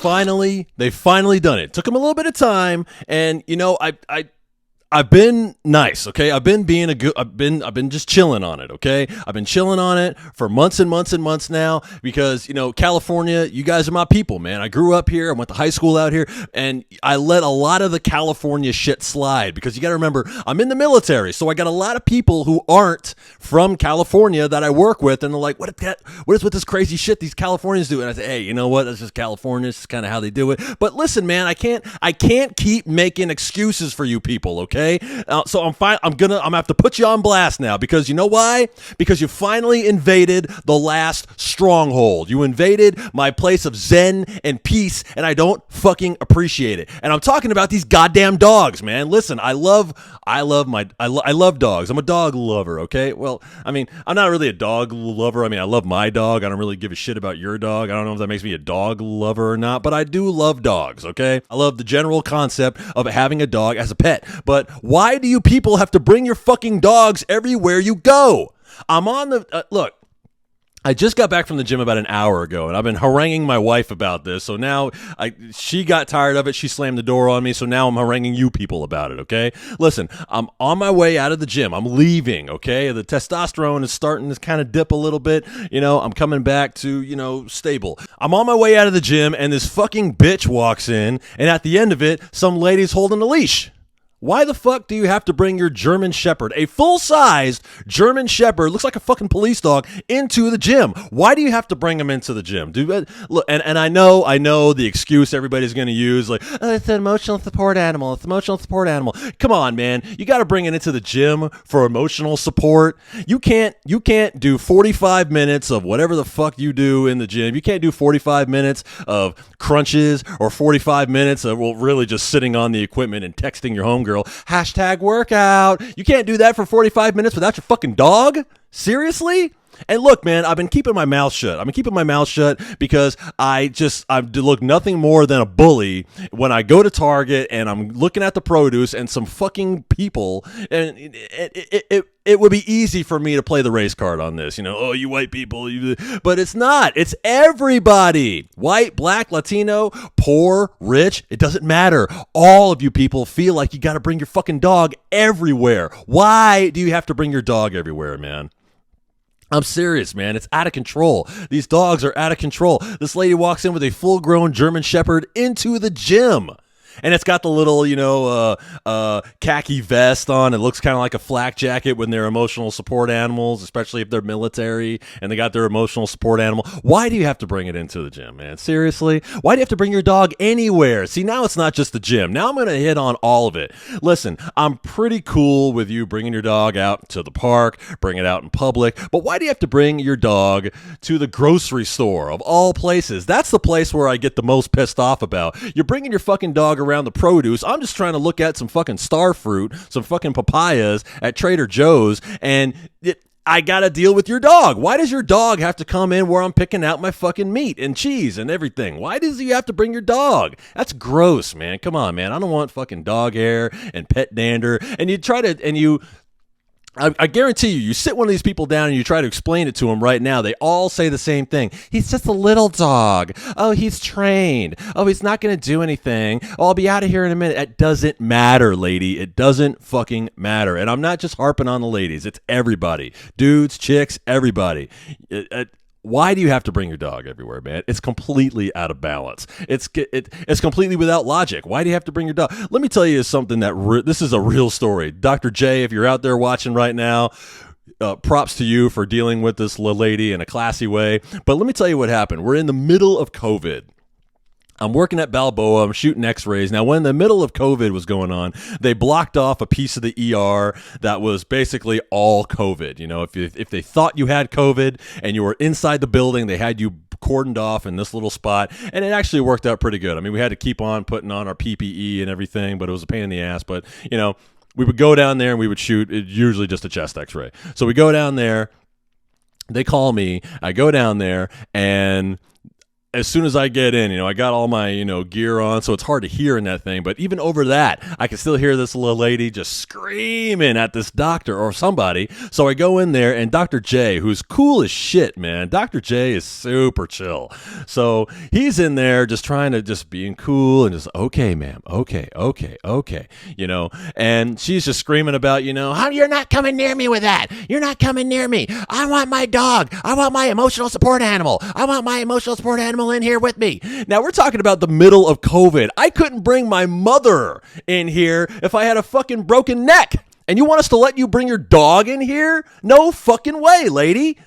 finally done it. Took them a little bit of time, and I've been nice, okay? I've been just chilling on it, okay? I've been chilling on it for months and months and months now because, California, you guys are my people, man. I grew up here. I went to high school out here, and I let a lot of the California shit slide because you got to remember, I'm in the military, so I got a lot of people who aren't from California that I work with, and they're like, what is with this crazy shit these Californians do? And I say, hey, you know what? That's just California. It's kind of how they do it. But listen, man, I can't keep making excuses for you people, okay? So I'm fine. I'm gonna have to put you on blast now because you know why? Because you finally invaded the last stronghold. You invaded my place of zen and peace, and I don't fucking appreciate it. And I'm talking about these goddamn dogs, man. Listen, I love dogs. I'm a dog lover. Okay. Well, I mean, I'm not really a dog lover. I mean, I love my dog. I don't really give a shit about your dog. I don't know if that makes me a dog lover or not, but I do love dogs. Okay. I love the general concept of having a dog as a pet, but why do you people have to bring your fucking dogs everywhere you go? I'm on the look. I just got back from the gym about an hour ago, and I've been haranguing my wife about this. So now she got tired of it. She slammed the door on me. So now I'm haranguing you people about it, okay? Listen, I'm on my way out of the gym. I'm leaving, okay? The testosterone is starting to kind of dip a little bit. I'm coming back to, stable. I'm on my way out of the gym, and this fucking bitch walks in, and at the end of it, some lady's holding a leash. Why the fuck do you have to bring your German Shepherd, a full-sized German Shepherd, looks like a fucking police dog, into the gym? Why do you have to bring him into the gym? Look, and I know the excuse everybody's going to use, like, oh, it's an emotional support animal. It's an emotional support animal. Come on, man. You got to bring it into the gym for emotional support. You can't do 45 minutes of whatever the fuck you do in the gym. You can't do 45 minutes of crunches or 45 minutes of, really just sitting on the equipment and texting your homegirl, #workout. You can't do that for 45 minutes without your fucking dog? Seriously? And look, man, I've been keeping my mouth shut. Because I look nothing more than a bully when I go to Target and I'm looking at the produce and some fucking people, and it would be easy for me to play the race card on this, oh, you white people, but it's not. It's everybody. White, black, Latino, poor, rich, it doesn't matter. All of you people feel like you got to bring your fucking dog everywhere. Why do you have to bring your dog everywhere, man? I'm serious, man. It's out of control. These dogs are out of control. This lady walks in with a full-grown German Shepherd into the gym. And it's got the little, khaki vest on. It looks kind of like a flak jacket when they're emotional support animals, especially if they're military and they got their emotional support animal. Why do you have to bring it into the gym, man? Seriously? Why do you have to bring your dog anywhere? See, now it's not just the gym. Now I'm going to hit on all of it. Listen, I'm pretty cool with you bringing your dog out to the park, bring it out in public, but why do you have to bring your dog to the grocery store of all places? That's the place where I get the most pissed off about. You're bringing your fucking dog around the produce. I'm just trying to look at some fucking star fruit, some fucking papayas at Trader Joe's, and I gotta deal with your dog. Why does your dog have to come in where I'm picking out my fucking meat and cheese and everything? Why does he have to bring your dog? That's gross, man. Come on, man. I don't want fucking dog hair and pet dander. And I guarantee you sit one of these people down and you try to explain it to them right now, they all say the same thing. He's just a little dog. Oh, he's trained. Oh, he's not going to do anything. Oh, I'll be out of here in a minute. It doesn't matter, lady. It doesn't fucking matter. And I'm not just harping on the ladies. It's everybody. Dudes, chicks, everybody. Why do you have to bring your dog everywhere, man? It's completely out of balance. It's completely without logic. Why do you have to bring your dog? Let me tell you something this is a real story. Dr. J, if you're out there watching right now, props to you for dealing with this lady in a classy way. But let me tell you what happened. We're in the middle of COVID. I'm working at Balboa. I'm shooting x-rays. Now, when the middle of COVID was going on, they blocked off a piece of the ER that was basically all COVID. If they thought you had COVID and you were inside the building, they had you cordoned off in this little spot, and it actually worked out pretty good. I mean, we had to keep on putting on our PPE and everything, but it was a pain in the ass. But, we would go down there and we would shoot usually just a chest x-ray. So we go down there. They call me. I go down there, and as soon as I get in, I got all my, gear on, so it's hard to hear in that thing. But even over that, I can still hear this little lady just screaming at this doctor or somebody. So I go in there, and Dr. J, who's cool as shit, man. Dr. J is super chill. So he's in there just trying to just being cool and just, okay, ma'am, okay, and she's just screaming about, how you're not coming near me with that. You're not coming near me. I want my dog. I want my emotional support animal. I want my emotional support animal in here with me. Now, we're talking about the middle of COVID. I couldn't bring my mother in here if I had a fucking broken neck. And you want us to let you bring your dog in here? No fucking way, lady.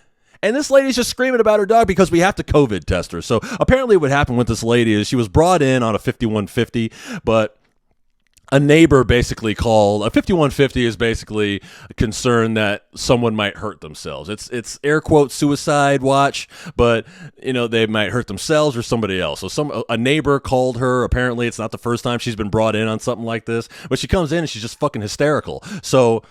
And this lady's just screaming about her dog because we have to COVID test her. So apparently what happened with this lady is she was brought in on a 5150, but a neighbor basically called. A 5150 is basically a concern that someone might hurt themselves. It's air quote suicide watch, but they might hurt themselves or somebody else. So a neighbor called her. Apparently it's not the first time she's been brought in on something like this, but she comes in and she's just fucking hysterical. So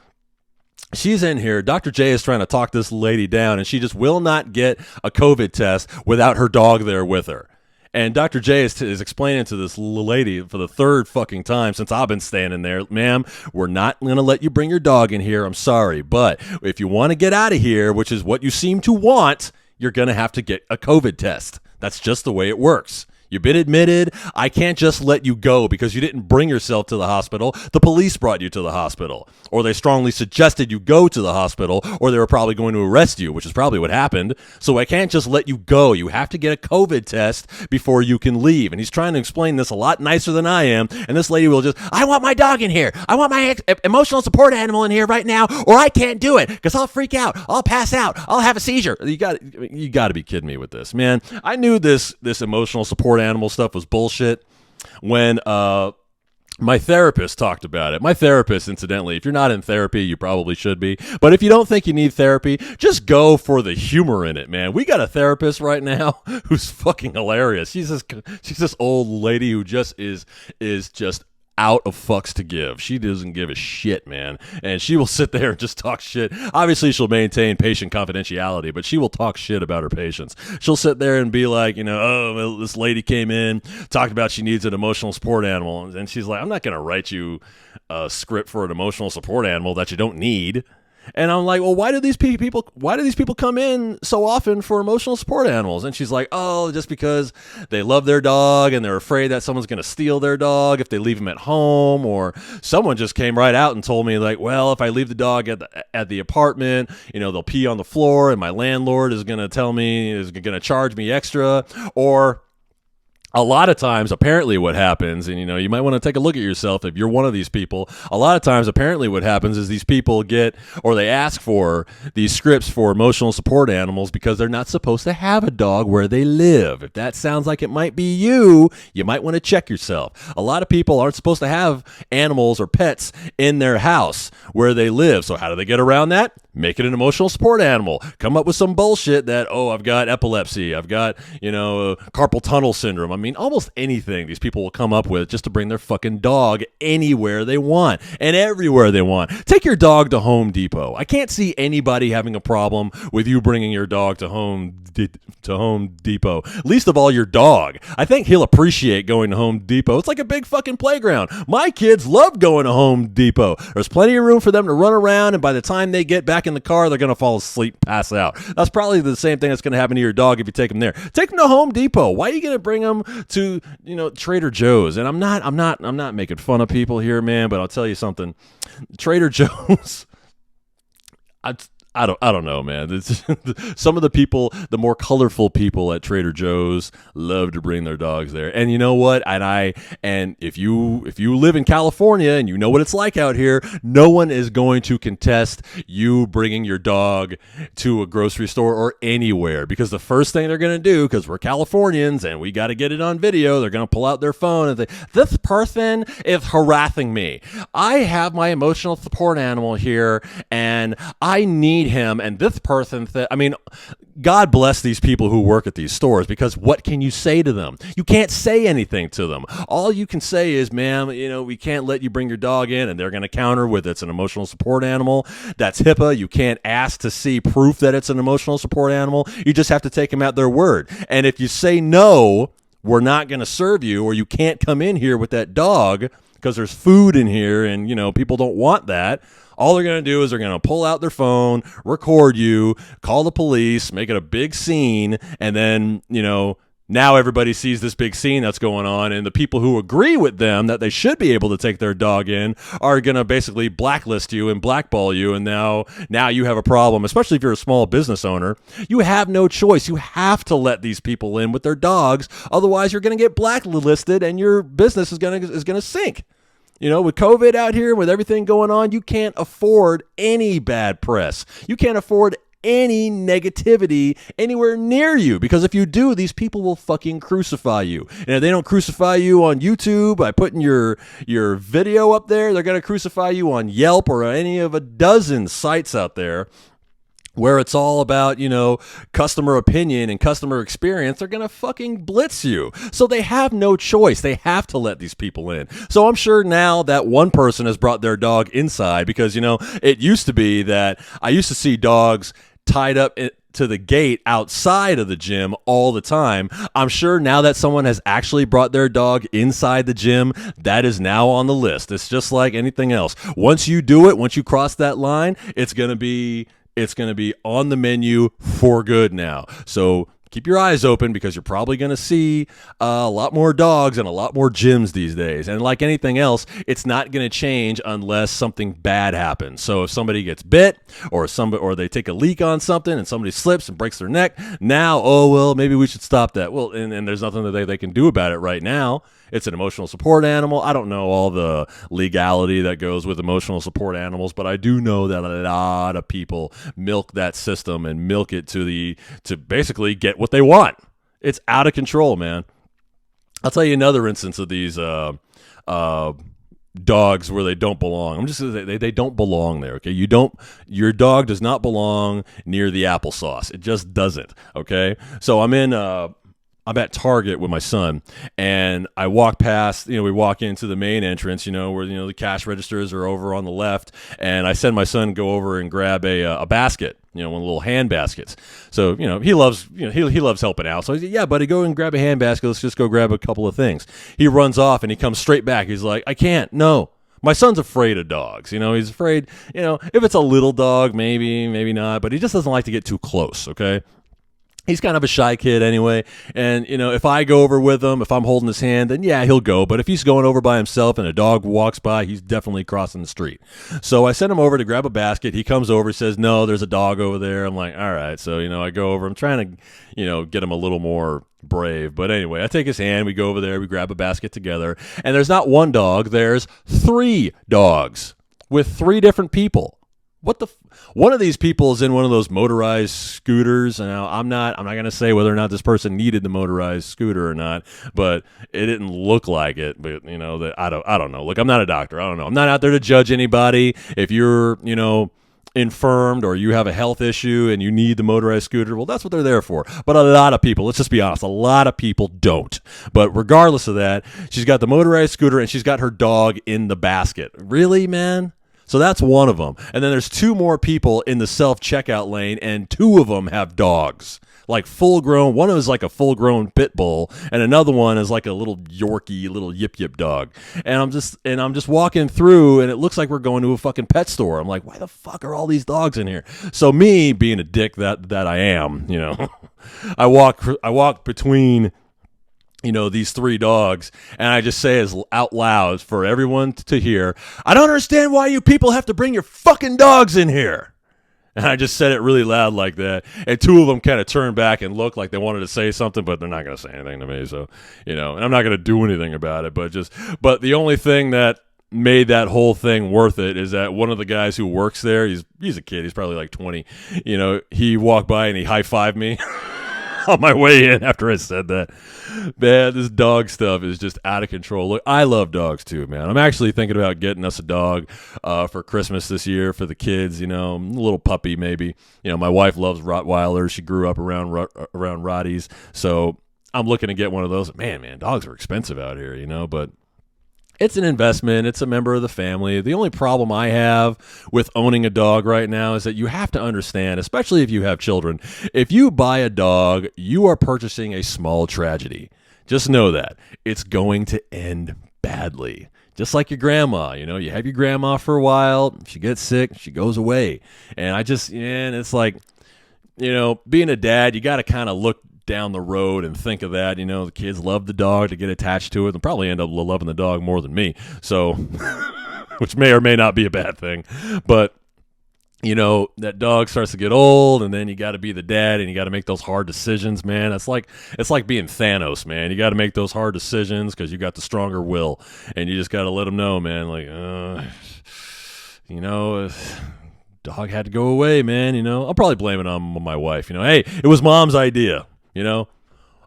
she's in here. Dr. J is trying to talk this lady down, and she just will not get a COVID test without her dog there with her. And Dr. J is explaining to this lady for the third fucking time since I've been standing there, ma'am, we're not going to let you bring your dog in here. I'm sorry. But if you want to get out of here, which is what you seem to want, you're going to have to get a COVID test. That's just the way it works. You've been admitted. I can't just let you go because you didn't bring yourself to the hospital. The police brought you to the hospital, or they strongly suggested you go to the hospital, or they were probably going to arrest you, which is probably what happened. So I can't just let you go. You have to get a COVID test before you can leave. And he's trying to explain this a lot nicer than I am. And this lady will just, I want my dog in here. I want my emotional support animal in here right now, or I can't do it because I'll freak out. I'll pass out. I'll have a seizure. You got to be kidding me with this, man. I knew this emotional support animal stuff was bullshit when my therapist talked about it. My therapist, incidentally, if you're not in therapy, you probably should be. But if you don't think you need therapy, just go for the humor in it, man. We got a therapist right now who's fucking hilarious. She's this old lady who just is just out of fucks to give. She doesn't give a shit, man. And she will sit there and just talk shit. Obviously, she'll maintain patient confidentiality, but she will talk shit about her patients. She'll sit there and be like, oh, well, this lady came in, talked about she needs an emotional support animal. And she's like, I'm not going to write you a script for an emotional support animal that you don't need. And I'm like, well, why do these people come in so often for emotional support animals? And she's like, oh, just because they love their dog and they're afraid that someone's going to steal their dog if they leave him at home. Or someone just came right out and told me, like, well, if I leave the dog at the apartment, they'll pee on the floor and my landlord is going to charge me extra. Or a lot of times, apparently what happens, and you might want to take a look at yourself if you're one of these people. A lot of times, apparently what happens is these people they ask for these scripts for emotional support animals because they're not supposed to have a dog where they live. If that sounds like it might be you might want to check yourself. A lot of people aren't supposed to have animals or pets in their house where they live. So how do they get around that? Make it an emotional support animal. Come up with some bullshit that, I've got epilepsy. I've got, carpal tunnel syndrome. I mean, almost anything these people will come up with just to bring their fucking dog anywhere they want and everywhere they want. Take your dog to Home Depot. I can't see anybody having a problem with you bringing your dog to Home Depot. Least of all your dog. I think he'll appreciate going to Home Depot. It's like a big fucking playground. My kids love going to Home Depot. There's plenty of room for them to run around, and by the time they get back in the car, they're going to fall asleep, pass out. That's probably the same thing that's going to happen to your dog if you take them there. Take them to Home Depot. Why are you going to bring them to, Trader Joe's? And I'm not making fun of people here, man, but I'll tell you something. Trader Joe's, I don't know, man. Some of the people, the more colorful people at Trader Joe's, love to bring their dogs there. And you know what? And if you live in California and you know what it's like out here, no one is going to contest you bringing your dog to a grocery store or anywhere, because the first thing they're going to do, because we're Californians and we got to get it on video, they're going to pull out their phone and say, this person is harassing me. I have my emotional support animal here and I need meet him, and this person I mean, God bless these people who work at these stores, because what can you say to them? You can't say anything to them. All you can say is, ma'am, we can't let you bring your dog in, and they're going to counter with it's an emotional support animal. That's HIPAA. You can't ask to see proof that it's an emotional support animal. You just have to take them at their word. And if you say no, we're not going to serve you, or you can't come in here with that dog because there's food in here and, people don't want that. All they're going to do is they're going to pull out their phone, record you, call the police, make it a big scene, and then, now everybody sees this big scene that's going on, and the people who agree with them that they should be able to take their dog in are going to basically blacklist you and blackball you, and now you have a problem, especially if you're a small business owner. You have no choice. You have to let these people in with their dogs, otherwise you're going to get blacklisted and your business is going to sink. With COVID out here, with everything going on, you can't afford any bad press. You can't afford any negativity anywhere near you, because if you do, these people will fucking crucify you. And if they don't crucify you on YouTube by putting your video up there, they're going to crucify you on Yelp or any of a dozen sites out there where it's all about, customer opinion and customer experience. They're going to fucking blitz you. So they have no choice. They have to let these people in. So I'm sure now that one person has brought their dog inside, because, it used to be that I used to see dogs tied up to the gate outside of the gym all the time. I'm sure now that someone has actually brought their dog inside the gym, that is now on the list. It's just like anything else. Once you do it, once you cross that line, it's going to be on the menu for good now. So keep your eyes open, because you're probably going to see a lot more dogs and a lot more gyms these days. And like anything else, it's not going to change unless something bad happens. So if somebody gets bit or they take a leak on something and somebody slips and breaks their neck, now, maybe we should stop that. Well, and there's nothing that they can do about it right now. It's an emotional support animal. I don't know all the legality that goes with emotional support animals, but I do know that a lot of people milk that system and milk it to basically get what they want. It's out of control, man. I'll tell you another instance of these dogs where they don't belong. I'm just gonna say they don't belong there. Okay, your dog does not belong near the applesauce. It just doesn't. Okay, so I'm at Target with my son, and I walk past, we walk into the main entrance, where, the cash registers are over on the left, and I send my son to go over and grab a basket, one of the little hand baskets. So, he loves, he loves helping out. So I said, yeah, buddy, go and grab a hand basket. Let's just go grab a couple of things. He runs off and he comes straight back. He's like, I can't, no. My son's afraid of dogs. He's afraid, if it's a little dog, maybe not, but he just doesn't like to get too close. Okay. He's kind of a shy kid anyway, and, if I go over with him, if I'm holding his hand, then yeah, he'll go. But if he's going over by himself and a dog walks by, he's definitely crossing the street. So I send him over to grab a basket. He comes over, says, no, there's a dog over there. I'm like, all right. So, I go over. I'm trying to, get him a little more brave. But anyway, I take his hand. We go over there. We grab a basket together. And there's not one dog. There's 3 dogs with 3 different people. One of these people is in one of those motorized scooters. Now, I'm not going to say whether or not this person needed the motorized scooter or not, but it didn't look like it. But I don't know. Look, I'm not a doctor. I don't know. I'm not out there to judge anybody. If you're, infirmed or you have a health issue and you need the motorized scooter, well, that's what they're there for. But a lot of people, let's just be honest, a lot of people don't. But regardless of that, she's got the motorized scooter and she's got her dog in the basket. Really, man? So that's one of them. And then there's 2 more people in the self-checkout lane, and 2 of them have dogs. Like full-grown. One is like a full-grown pit bull, and another one is like a little Yorkie, little yip-yip dog. And I'm just walking through, and it looks like we're going to a fucking pet store. I'm like, why the fuck are all these dogs in here? So me, being a dick that I am, I walk between these 3 dogs, and I just say as out loud for everyone to hear, I don't understand why you people have to bring your fucking dogs in here. And I just said it really loud like that, and 2 of them kind of turned back and looked like they wanted to say something, but they're not going to say anything to me. So, and I'm not going to do anything about it, but the only thing that made that whole thing worth it is that one of the guys who works there, he's a kid, he's probably like 20, he walked by and he high-fived me. on my way in after I said that. Man, this dog stuff is just out of control. Look, I love dogs too, man. I'm actually thinking about getting us a dog for Christmas this year for the kids, a little puppy maybe. My wife loves Rottweilers. She grew up around Rotties. So I'm looking to get one of those. Man, dogs are expensive out here, but it's an investment. It's a member of the family. The only problem I have with owning a dog right now is that you have to understand, especially if you have children, if you buy a dog, you are purchasing a small tragedy. Just know that. It's going to end badly. Just like your grandma, you have your grandma for a while. She gets sick, she goes away. And it's like, being a dad, you got to kind of look down the road and think of that. The kids love the dog to get attached to it. They'll probably end up loving the dog more than me. So, which may or may not be a bad thing. But, that dog starts to get old, and then you got to be the dad, and you got to make those hard decisions, man. It's like being Thanos, man. You got to make those hard decisions because you got the stronger will, and you just got to let them know, man. Like, dog had to go away, man. I'll probably blame it on my wife. Hey, it was mom's idea.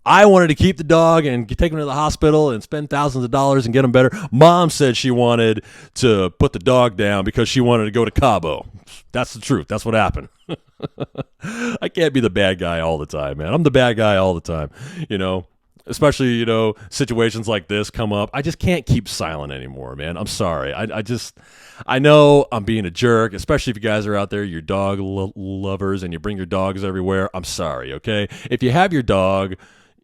I wanted to keep the dog and take him to the hospital and spend thousands of dollars and get him better. Mom said she wanted to put the dog down because she wanted to go to Cabo. That's the truth. That's what happened. I can't be the bad guy all the time, man. I'm the bad guy all the time, especially, situations like this come up. I just can't keep silent anymore, man. I'm sorry. I know I'm being a jerk, especially if you guys are out there, you're dog lovers and you bring your dogs everywhere. I'm sorry, okay? If you have your dog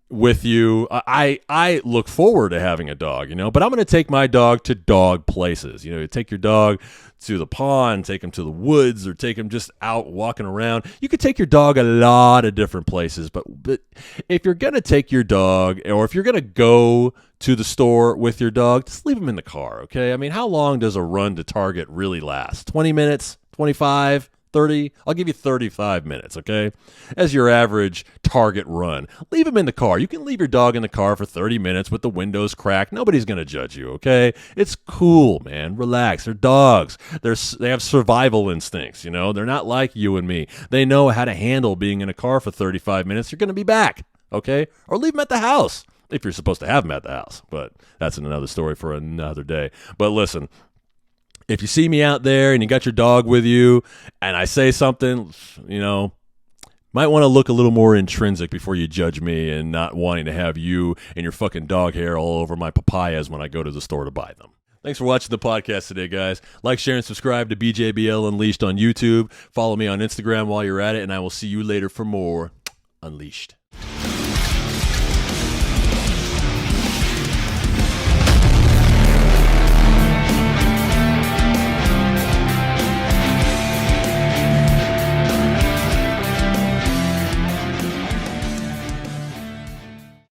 with you, I look forward to having a dog, but I'm going to take my dog to dog places. You take your dog to the pond, take him to the woods, or take him just out walking around. You could take your dog a lot of different places, but if you're going to take your dog, or if you're going to go to the store with your dog, just leave him in the car, okay? I mean, how long does a run to Target really last? 20 minutes? 25? 30? I'll give you 35 minutes, okay? As your average Target run. Leave him in the car. You can leave your dog in the car for 30 minutes with the windows cracked. Nobody's going to judge you, okay? It's cool, man. Relax. They're dogs. They have survival instincts, They're not like you and me. They know how to handle being in a car for 35 minutes. You're going to be back, okay? Or leave them at the house if you're supposed to have them at the house. But that's another story for another day. But listen, if you see me out there and you got your dog with you and I say something, might want to look a little more intrinsic before you judge me and not wanting to have you and your fucking dog hair all over my papayas when I go to the store to buy them. Thanks for watching the podcast today, guys. Like, share, and subscribe to BJBL Unleashed on YouTube. Follow me on Instagram while you're at it, and I will see you later for more Unleashed.